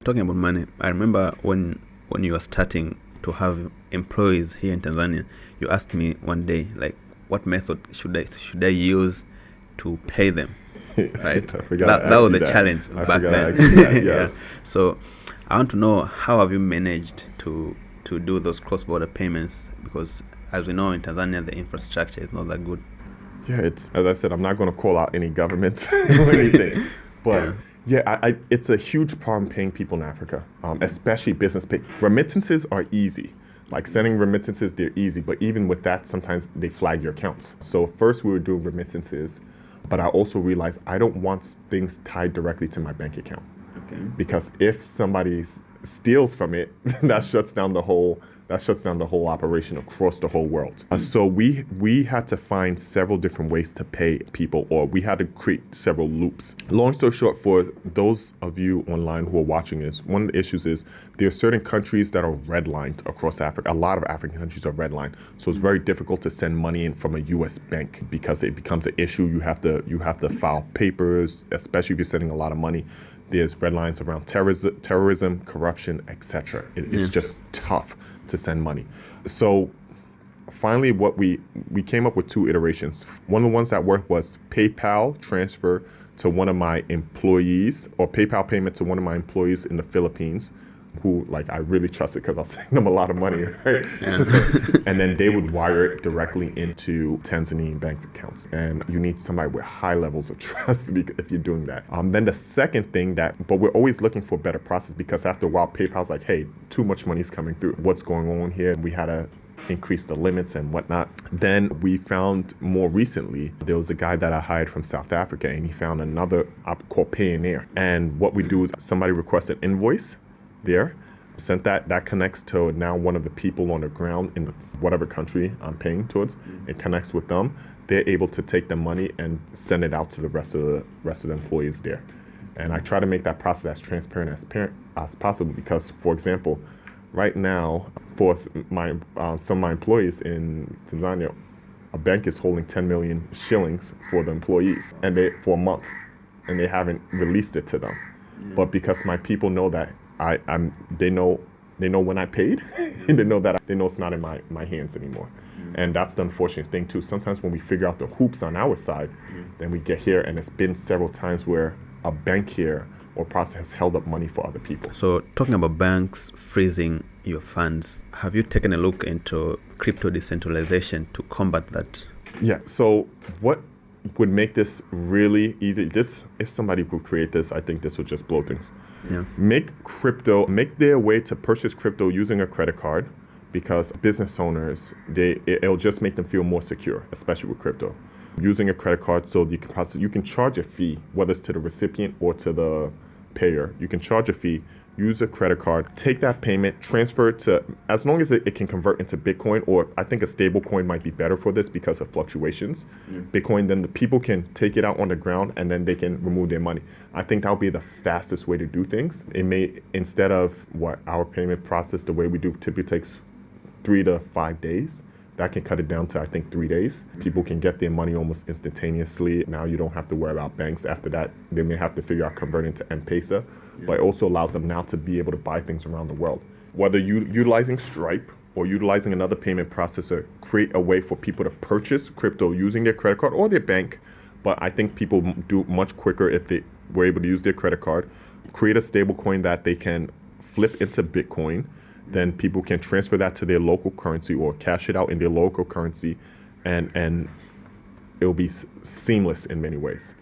Talking about money, I remember when you were starting to have employees here in Tanzania, you asked me one day, like, what method should I use to pay them, right? I forgot That to was ask you the that. challenge I back forgot to then. ask you that, Yeah. yes. So I want to know, how have you managed to do those cross-border payments? Because as we know, in Tanzania, the infrastructure is not that good. Yeah, it's, as I said, I'm not going to call out any governments or anything, but it's a huge problem paying people in Africa, especially business pay. Remittances are easy. Like sending remittances, they're easy, but even with that, sometimes they flag your accounts. So first we were doing remittances, but I also realized I don't want things tied directly to my bank account. Okay. Because if somebody steals from it, that shuts down the whole operation across the whole world. So we had to find several different ways to pay people, or we had to create several loops. Long story short, for those of you online who are watching this, one of the issues is there are certain countries that are redlined across Africa. A lot of African countries are redlined, so it's very difficult to send money in from a U.S. bank because it becomes an issue. You have to file papers, especially if you're sending a lot of money. There's red lines around terrorism, corruption, etc. It's just tough to send money. So finally, what we came up with two iterations. One of the ones that worked was PayPal transfer to one of my employees, or PayPal payment to one of my employees in the Philippines, who, like, I really trusted because I was sending them a lot of money, right? And then they would wire it directly into Tanzanian bank accounts. And you need somebody with high levels of trust if you're doing that. Then the second thing but we're always looking for a better process, because after a while, PayPal's like, hey, too much money's coming through. What's going on here? We had to increase the limits and whatnot. Then we found more recently, there was a guy that I hired from South Africa, and he found another app called Payoneer. And what we do is somebody requests an invoice there, sent that connects to now one of the people on the ground in whatever country I'm paying towards. It connects with them. They're able to take the money and send it out to the rest of the employees there. And I try to make that process as transparent as possible, because, for example, right now, for some of my employees in Tanzania, a bank is holding 10 million shillings for the employees, and for a month, and they haven't released it to them. But because my people know that they know when I paid, and they know it's not in my hands anymore. And that's the unfortunate thing too. Sometimes when we figure out the hoops on our side, then we get here, and it's been several times where a bank here or process has held up money for other people. So talking about banks freezing your funds, have you taken a look into crypto decentralization to combat that? Yeah, so what would make this really easy, if somebody could create this, I think this would just blow things. Yeah. Make their way to purchase crypto using a credit card, because business owners, it'll just make them feel more secure, especially with crypto. Using a credit card, so you can charge a fee, whether it's to the recipient or to the payer. You can charge a fee, use a credit card, take that payment, transfer it to, as long as it can convert into Bitcoin, or I think a stable coin might be better for this because of fluctuations. Bitcoin, then the people can take it out on the ground, and then they can remove their money. I think that'll be the fastest way to do things. It may, instead of what our payment process, the way we do, typically takes 3 to 5 days. That can cut it down to, I think, 3 days. People can get their money almost instantaneously. Now you don't have to worry about banks. After that, they may have to figure out converting to M-Pesa, but it also allows them now to be able to buy things around the world. Whether you utilizing Stripe or utilizing another payment processor, create a way for people to purchase crypto using their credit card or their bank. But I think people do much quicker if they were able to use their credit card. Create a stable coin that they can flip into Bitcoin. Then people can transfer that to their local currency or cash it out in their local currency, and it'll be seamless in many ways.